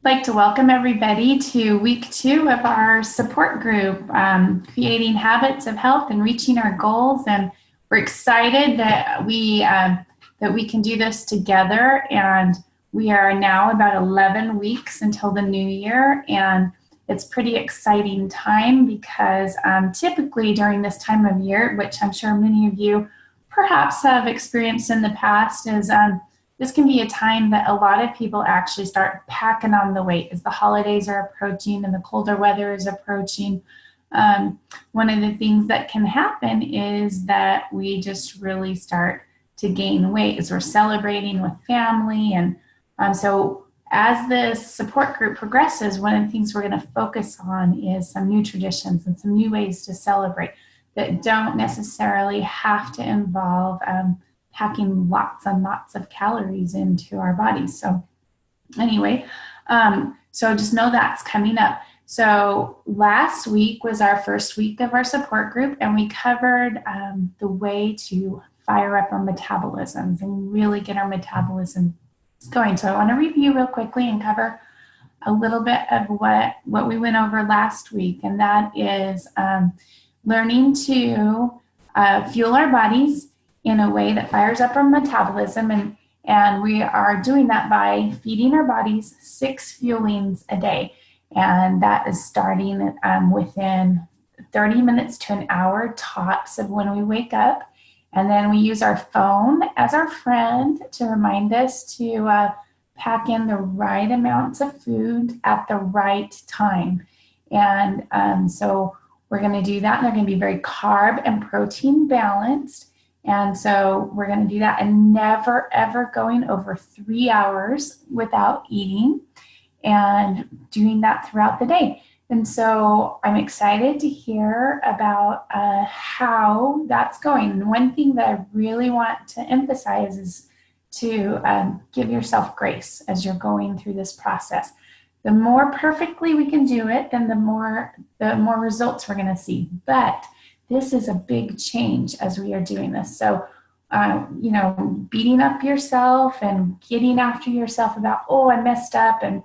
Like to welcome everybody to week 2 of our support group, creating habits of health and reaching our goals. And we're excited that we can do this together. And we are now about 11 weeks until the new year, and it's pretty exciting time because typically during this time of year, which I'm sure many of you perhaps have experienced in the past, is this can be a time that a lot of people actually start packing on the weight as the holidays are approaching and the colder weather is approaching. One of the things that can happen is that we just really start to gain weight as we're celebrating with family. And so as this support group progresses, one of the things we're going to focus on is some new traditions and some new ways to celebrate that don't necessarily have to involve packing lots and lots of calories into our bodies. So anyway, so just know that's coming up. So last week was our first week of our support group, and we covered the way to fire up our metabolisms and really get our metabolism going. So I want to review real quickly and cover a little bit of what we went over last week, and that is learning to fuel our bodies in a way that fires up our metabolism. And we are doing that by feeding our bodies 6 fuelings a day. And that is starting within 30 minutes to an hour tops of when we wake up. And then we use our phone as our friend to remind us to pack in the right amounts of food at the right time. And so we're going to do that. And they're going to be very carb and protein balanced. And so we're going to do that and never, ever going over 3 hours without eating, and doing that throughout the day. And so I'm excited to hear about how that's going. And one thing that I really want to emphasize is to give yourself grace as you're going through this process. The more perfectly we can do it, then the more results we're going to see. But this is a big change as we are doing this. So, beating up yourself and getting after yourself about, oh, I messed up. And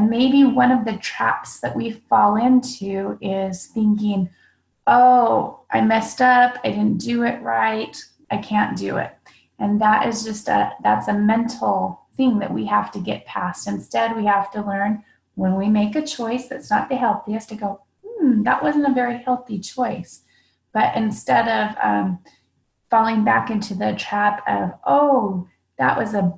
maybe one of the traps that we fall into is thinking, oh, I messed up. I didn't do it right. I can't do it. And that is that's a mental thing that we have to get past. Instead, we have to learn when we make a choice that's not the healthiest to go, that wasn't a very healthy choice. But instead of falling back into the trap of, oh, that was a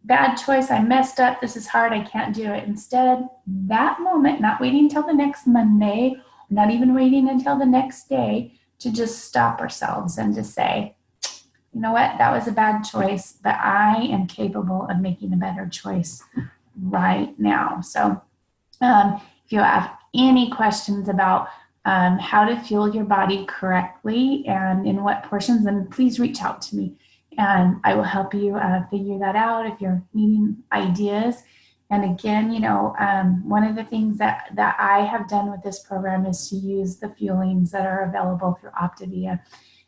bad choice, I messed up, this is hard, I can't do it. Instead, that moment, not waiting until the next Monday, not even waiting until the next day, to just stop ourselves and to say, you know what, that was a bad choice, but I am capable of making a better choice right now. So if you have any questions about how to fuel your body correctly and in what portions, then please reach out to me and I will help you figure that out if you're needing ideas. And again, one of the things that I have done with this program is to use the fuelings that are available through Optavia.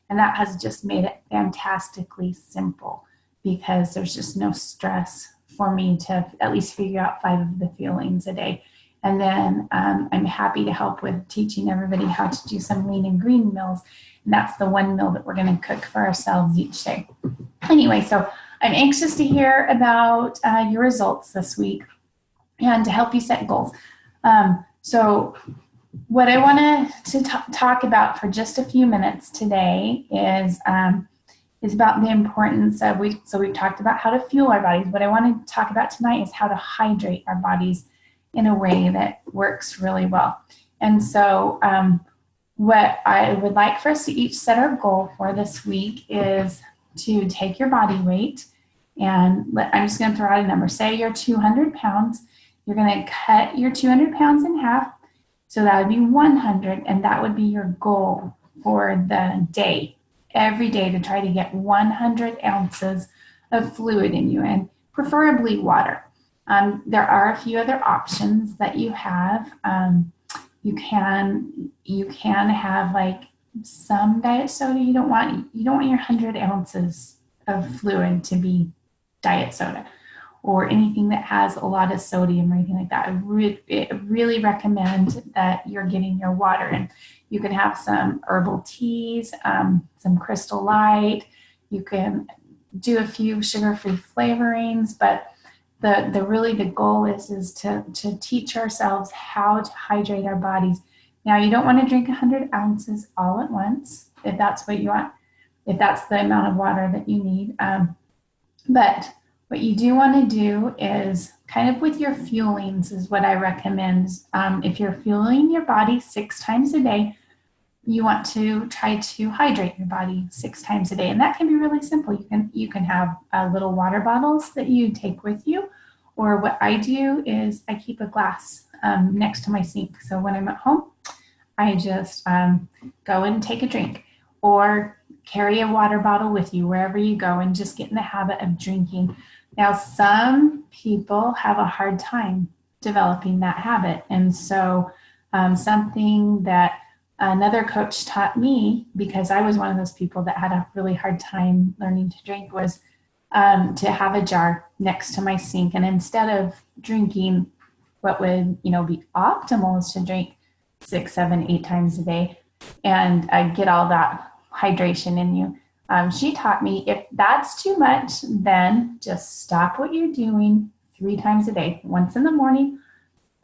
And that has just made it fantastically simple because there's just no stress for me to at least figure out 5 of the fuelings a day. And then I'm happy to help with teaching everybody how to do some lean and green meals. And that's the one meal that we're going to cook for ourselves each day. Anyway, so I'm anxious to hear about your results this week and to help you set goals. So what I want to talk about for just a few minutes today is about the importance of, so we've talked about how to fuel our bodies. What I want to talk about tonight is how to hydrate our bodies in a way that works really well. And so what I would like for us to each set our goal for this week is to take your body weight, and I'm just going to throw out a number. Say you're 200 pounds. You're going to cut your 200 pounds in half. So that would be 100, and that would be your goal for the day. Every day to try to get 100 ounces of fluid in you, and preferably water. There are a few other options that you have. You can have like some diet soda. You don't want your 100 ounces of fluid to be diet soda. or anything that has a lot of sodium or anything like that. I really recommend that you're getting your water in. You can have some herbal teas, some Crystal Light. You can do a few sugar-free flavorings, but the goal is to teach ourselves how to hydrate our bodies. Now, you don't want to drink 100 ounces all at once if that's what you want, if that's the amount of water that you need. But what you do want to do is kind of with your fuelings is what I recommend. If you're fueling your body 6 times a day, you want to try to hydrate your body 6 times a day. And that can be really simple. You can have little water bottles that you take with you. Or what I do is I keep a glass next to my sink. So when I'm at home, I just go and take a drink. Or carry a water bottle with you wherever you go and just get in the habit of drinking. Now, some people have a hard time developing that habit. And so something that another coach taught me, because I was one of those people that had a really hard time learning to drink, was to have a jar next to my sink. And instead of drinking what would be optimal is to drink 6, 7, 8 times a day and get all that hydration in you. She taught me if that's too much, then just stop what you're doing 3 times a day, once in the morning,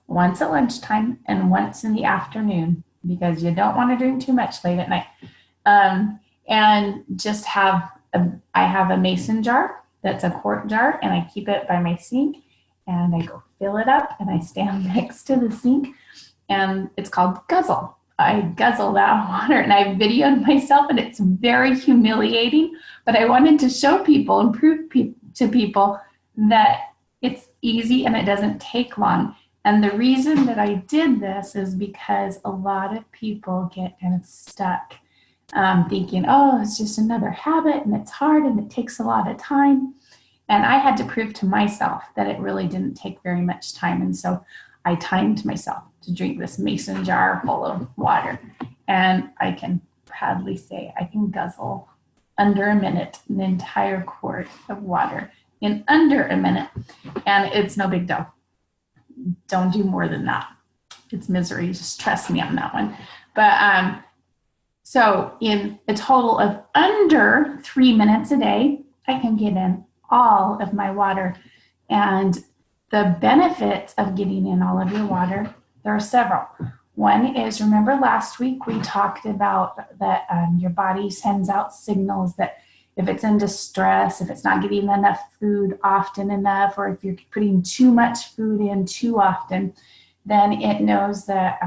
once at lunchtime, and once in the afternoon, because you don't want to drink too much late at night. And just I have a mason jar that's a quart jar, and I keep it by my sink, and I go fill it up, and I stand next to the sink, and it's called Guzzle. I guzzle that water, and I videoed myself, and it's very humiliating, but I wanted to show people and prove to people that it's easy and it doesn't take long. And the reason that I did this is because a lot of people get kind of stuck thinking, oh, it's just another habit and it's hard and it takes a lot of time. And I had to prove to myself that it really didn't take very much time. And so I timed myself to drink this mason jar full of water. And I can proudly say I can guzzle under a minute an entire quart of water in under a minute. And it's no big deal. Don't do more than that. It's misery. Just trust me on that one. But so in a total of under 3 minutes a day, I can get in all of my water. And the benefits of getting in all of your water, there are several. One is, remember last week we talked about that your body sends out signals that if it's in distress, if it's not getting enough food often enough, or if you're putting too much food in too often, then it knows that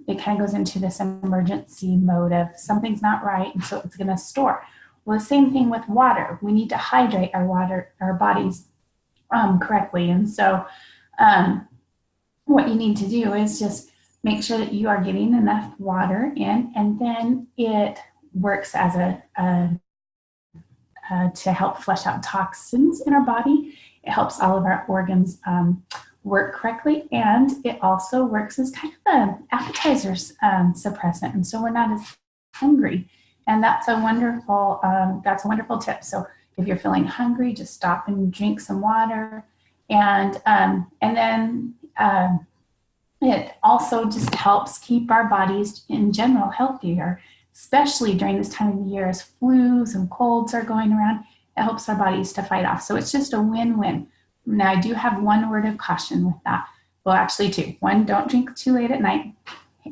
it kind of goes into this emergency mode of something's not right, and so it's going to store. Well, the same thing with water. We need to hydrate our bodies correctly. And so what you need to do is just make sure that you are getting enough water in, and then it works as to help flush out toxins in our body. It helps all of our organs work correctly, and it also works as kind of an appetizer suppressant, and so we're not as hungry. And that's a wonderful tip. So if you're feeling hungry, just stop and drink some water, and then it also just helps keep our bodies in general healthier, especially during this time of the year as flus and colds are going around. It helps our bodies to fight off. So it's just a win-win. Now, I do have one word of caution with that. Well, actually 2. 1, don't drink too late at night.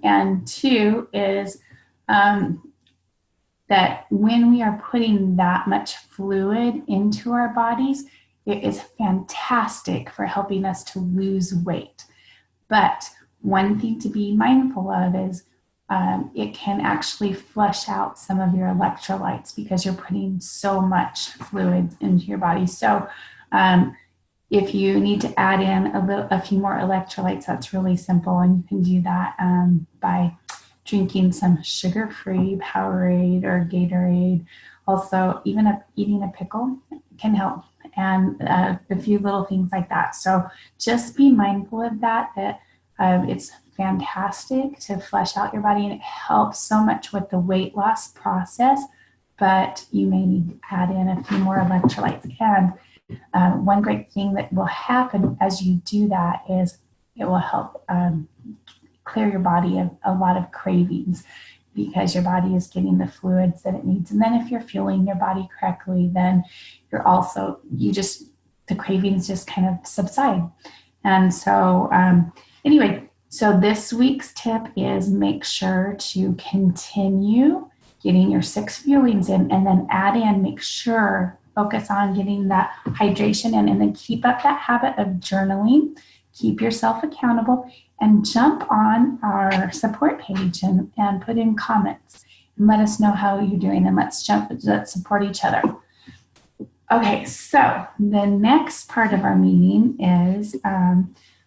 And 2 is that when we are putting that much fluid into our bodies, it is fantastic for helping us to lose weight. But one thing to be mindful of is it can actually flush out some of your electrolytes because you're putting so much fluid into your body. So if you need to add in a few more electrolytes, that's really simple, and you can do that by drinking some sugar-free Powerade or Gatorade. Also, even eating a pickle can help, and a few little things like that. So just be mindful of that it's fantastic to flush out your body, and it helps so much with the weight loss process, but you may need to add in a few more electrolytes. And one great thing that will happen as you do that is it will help clear your body of a lot of cravings, because your body is getting the fluids that it needs. And then if you're fueling your body correctly, then the cravings just kind of subside. And so anyway, so this week's tip is make sure to continue getting your 6 fuelings in, and then focus on getting that hydration in, and then keep up that habit of journaling, keep yourself accountable, and jump on our support page and put in comments and let us know how you're doing, and let's support each other. Okay, so the next part of our meeting is I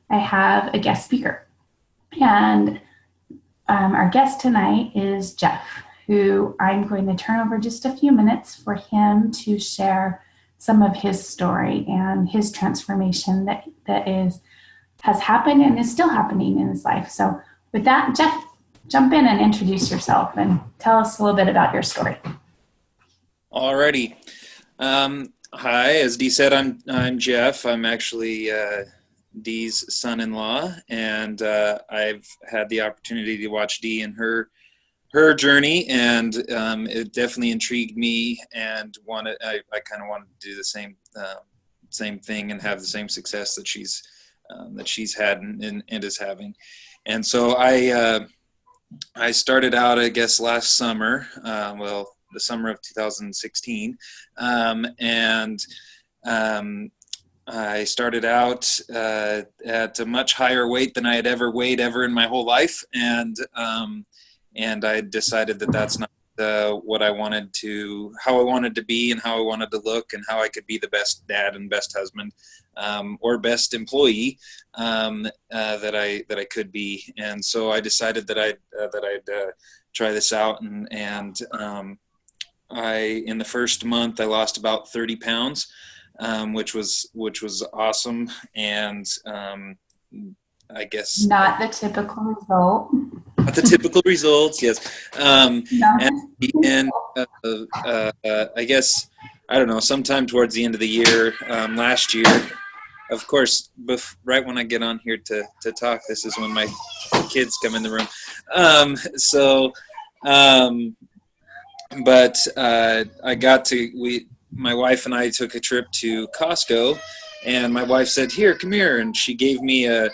have a guest speaker, and our guest tonight is Jeff, who I'm going to turn over just a few minutes for him to share some of his story and his transformation that has happened and is still happening in his life. So with that, Jeff, jump in and introduce yourself and tell us a little bit about your story. Alrighty. Hi, as Dee said, I'm Jeff. I'm actually Dee's son-in-law, and I've had the opportunity to watch Dee and her journey, and it definitely intrigued me, and I kind of wanted to do the same thing and have the same success that she's had and is having. And so I started out, I guess, last summer, the summer of 2016, and I started out at a much higher weight than I had ever weighed in my whole life, and I decided that that's not how I wanted to be, and how I wanted to look, and how I could be the best dad and best husband, or best employee that I could be. And so I decided that I'd try this out, and in the first month I lost about 30 pounds, which was awesome, and I guess not the typical result. Not the typical results, yes. And I guess, I don't know, sometime towards the end of the year, last year, of course, right when I get on here to talk, this is when my kids come in the room. But my wife and I took a trip to Costco, and my wife said, come here. And she gave me a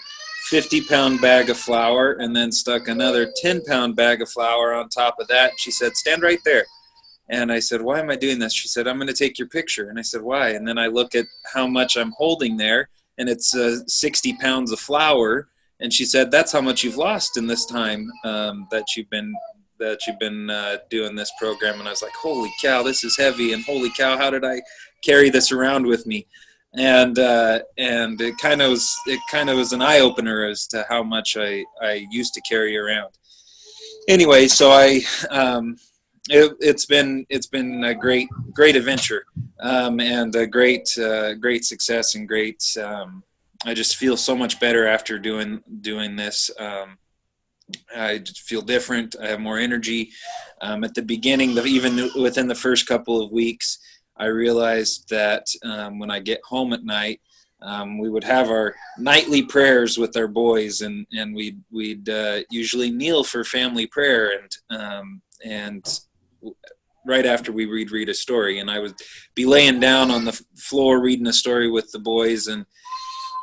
50-pound bag of flour, and then stuck another 10-pound bag of flour on top of that. And she said, stand right there. And I said, why am I doing this? She said, I'm going to take your picture. And I said, why? And then I look at how much I'm holding there, and it's 60 pounds of flour. And she said, that's how much you've lost in this time that you've been doing this program. And I was like, holy cow, this is heavy, and holy cow, how did I carry this around with me? And it kind of was an eye opener as to how much I used to carry around. Anyway, so it's been a great adventure, and a great success, and great. I just feel so much better after doing this. I just feel different. I have more energy. At the beginning, even within the first couple of weeks, I realized that when I get home at night, we would have our nightly prayers with our boys, and we'd usually kneel for family prayer, and right after we read a story, and I would be laying down on the floor reading a story with the boys,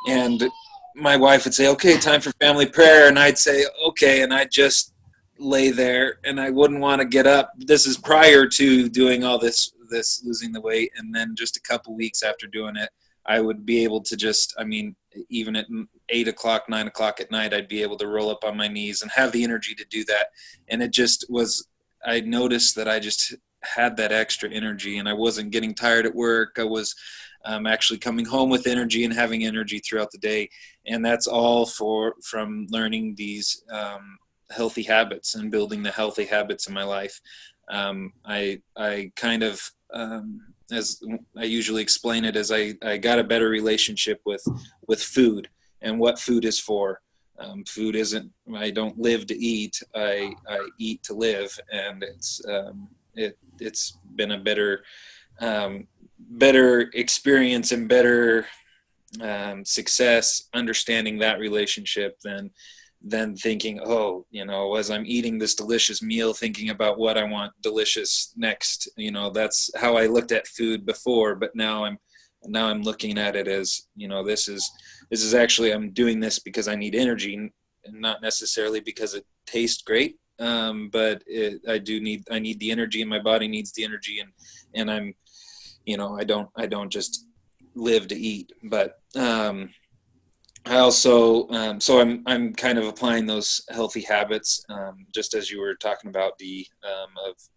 and my wife would say, okay, time for family prayer, and I'd say, okay, and I'd just lay there, and I wouldn't want to get up. This is prior to doing all this losing the weight, and then just a couple weeks after doing it, I would be able to even at 8 o'clock, 9 o'clock at night, I'd be able to roll up on my knees and have the energy to do that. And it just was, I noticed that I just had that extra energy, and I wasn't getting tired at work. I was actually coming home with energy and having energy throughout the day. And that's all from learning these healthy habits and building the healthy habits in my life. I kind of, as I usually explain it, as I got a better relationship with food and what food is for. Food isn't, I don't live to eat, I eat to live. And it's been a better better experience and better success understanding that relationship than thinking, oh, as I'm eating this delicious meal, thinking about what I want delicious next. That's how I looked at food before, but now I'm looking at it as, this is actually, I'm doing this because I need energy, and not necessarily because it tastes great. But I need the energy, and my body needs the energy, and I'm, I don't just live to eat. But I also, so I'm kind of applying those healthy habits, just as you were talking about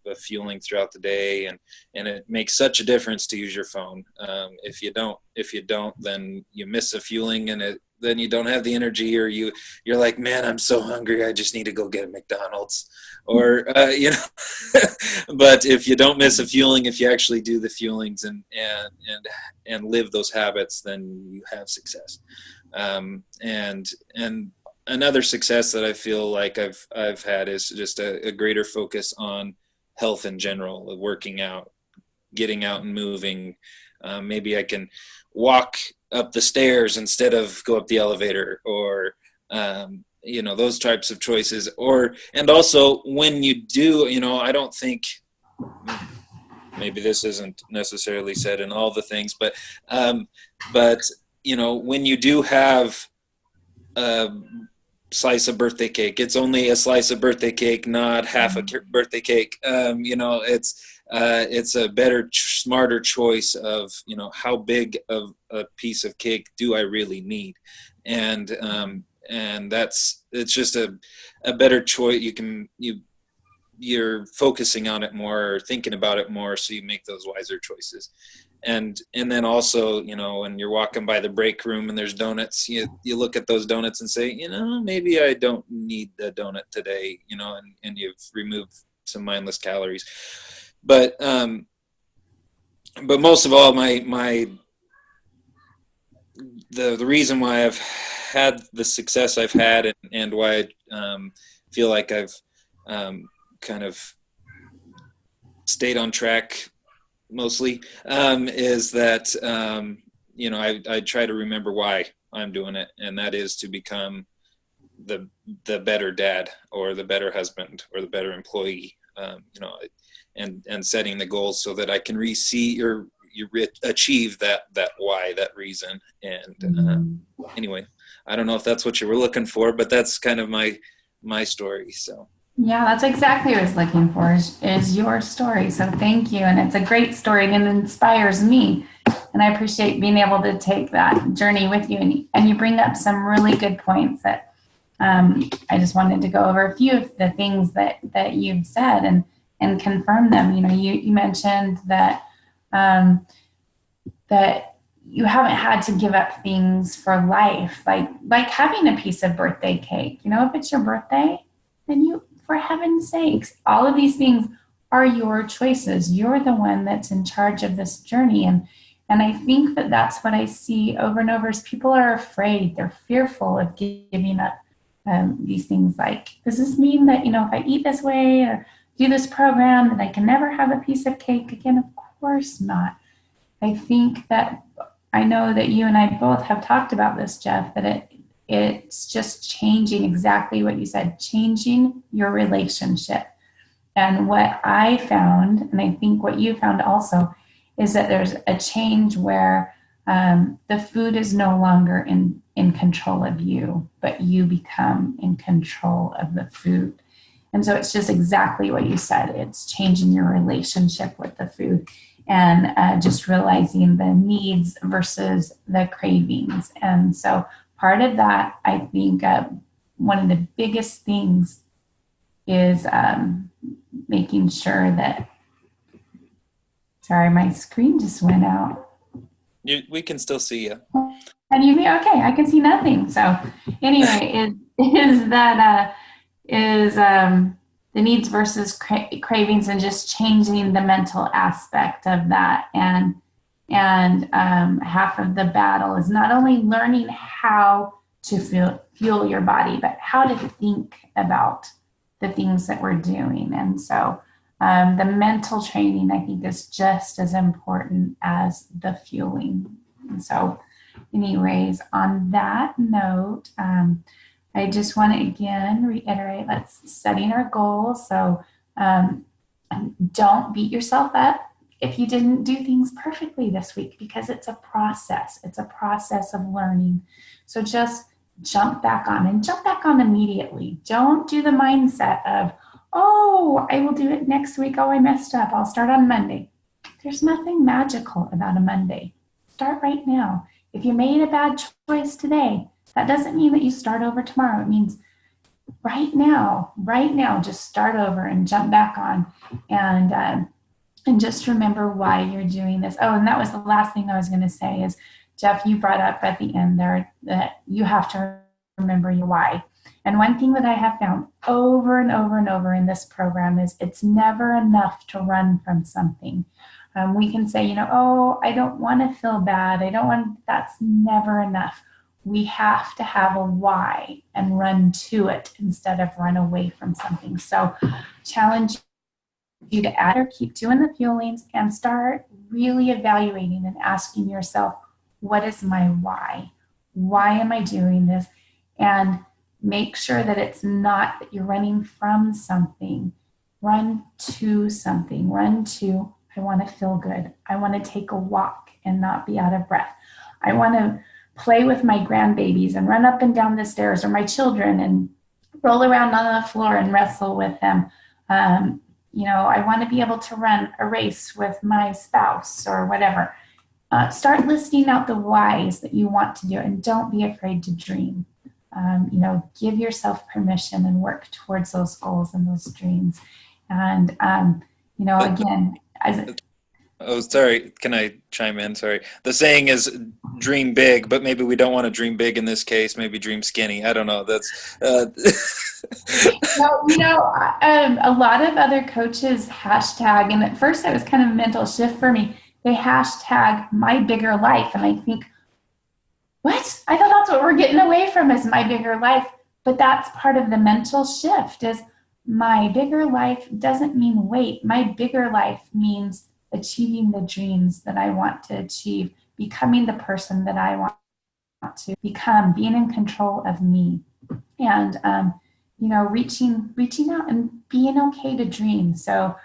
of fueling throughout the day, and it makes such a difference to use your phone. If you don't, then you miss a fueling, and then you don't have the energy, or you're like, man, I'm so hungry, I just need to go get a McDonald's, or but if you don't miss a fueling, if you actually do the fuelings and live those habits, then you have success. And another success that I feel like I've had is just a greater focus on health in general, of working out, getting out and moving. Maybe I can walk up the stairs instead of go up the elevator, or those types of choices. And also when you do, I don't think, maybe this isn't necessarily said in all the things, but when you do have a slice of birthday cake, it's only a slice of birthday cake, not half a birthday cake. It's a better, smarter choice of, how big of a piece of cake do I really need? And it's just a better choice. You're focusing on it more, or thinking about it more, so you make those wiser choices. And then also, when you're walking by the break room and there's donuts, you look at those donuts and say, maybe I don't need the donut today, and you've removed some mindless calories. But most of all, the reason why I've had the success I've had, and why I feel like I've kind of stayed on track mostly, is that I try to remember why I'm doing it, and that is to become the better dad, or the better husband, or the better employee, and setting the goals so that I can achieve that why, that reason. And anyway, I don't know if that's what you were looking for, but that's kind of my story. So yeah, that's exactly what I was looking for, is your story. So thank you. And it's a great story, and it inspires me. And I appreciate being able to take that journey with you. And you bring up some really good points that I just wanted to go over a few of the things that you've said and confirm them. You mentioned that that you haven't had to give up things for life, like having a piece of birthday cake. If it's your birthday, then for heaven's sakes, all of these things are your choices. You're the one that's in charge of this journey. And I think that that's what I see over and over, is people are afraid. They're fearful of giving up these things. Like, does this mean that, if I eat this way or do this program, that I can never have a piece of cake again? Of course not. I think that, I know that you and I both have talked about this, Jeff, that it's just changing exactly what you said, changing your relationship. And what I found, and I think what you found also, is that there's a change where the food is no longer in control of you, but you become in control of the food. And so it's just exactly what you said. It's changing your relationship with the food, and just realizing the needs versus the cravings. And so part of that, I think one of the biggest things is making sure that, sorry, my screen just went out. We can still see you. And okay, I can see nothing. So anyway, is the needs versus cravings, and just changing the mental aspect of that. And half of the battle is not only learning how to fuel your body, but how to think about the things that we're doing. And so The mental training, I think, is just as important as the fueling. And so, anyways, on that note, I just want to again reiterate, let's setting our goals. So don't beat yourself up if you didn't do things perfectly this week, because it's a process. It's a process of learning. So just jump back on immediately. Don't do the mindset of, oh, I will do it next week. Oh, I messed up. I'll start on Monday. There's nothing magical about a Monday. Start right now. If you made a bad choice today, that doesn't mean that you start over tomorrow. It means right now, just start over and jump back on, and just remember why you're doing this. Oh, and that was the last thing I was going to say is, Jeff, you brought up at the end there that you have to remember your why. And one thing that I have found over and over and over in this program is it's never enough to run from something. We can say, oh, I don't want to feel bad. That's never enough. We have to have a why and run to it instead of run away from something. So challenge you to add or keep doing the fuelings and start really evaluating and asking yourself, what is my why? Why am I doing this? And make sure that it's not that you're running from something. Run to something. Run to, I want to feel good. I want to take a walk and not be out of breath. I want to play with my grandbabies and run up and down the stairs, or my children, and roll around on the floor and wrestle with them. I want to be able to run a race with my spouse or whatever. Start listing out the whys that you want to do, and don't be afraid to dream. Give yourself permission and work towards those goals and those dreams. And, again, Oh, sorry. Can I chime in? Sorry. The saying is dream big, but maybe we don't want to dream big in this case. Maybe dream skinny. I don't know. That's. A lot of other coaches hashtag, and at first it was kind of a mental shift for me. They hashtag my bigger life. And I think, what? I thought that's what we're getting away from, is my bigger life. But that's part of the mental shift, is my bigger life doesn't mean weight. My bigger life means achieving the dreams that I want to achieve, becoming the person that I want to become, being in control of me, and reaching out and being okay to dream. So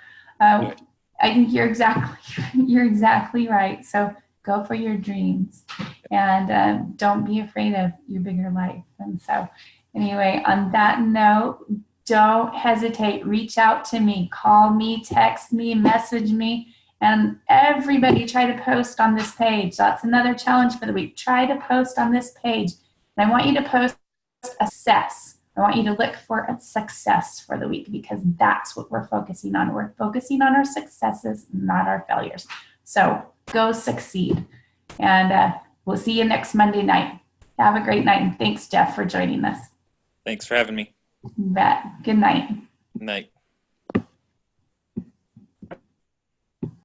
I think you're exactly right. So go for your dreams, and don't be afraid of your bigger life. And so anyway, on that note, don't hesitate. Reach out to me, call me, text me, message me. And everybody try to post on this page. That's another challenge for the week. Try to post on this page. And I want you to post a success. I want you to look for a success for the week, because that's what we're focusing on. We're focusing on our successes, not our failures. So go succeed. And we'll see you next Monday night. Have a great night. And thanks, Jeff, for joining us. Thanks for having me. You bet. Good night. Good night.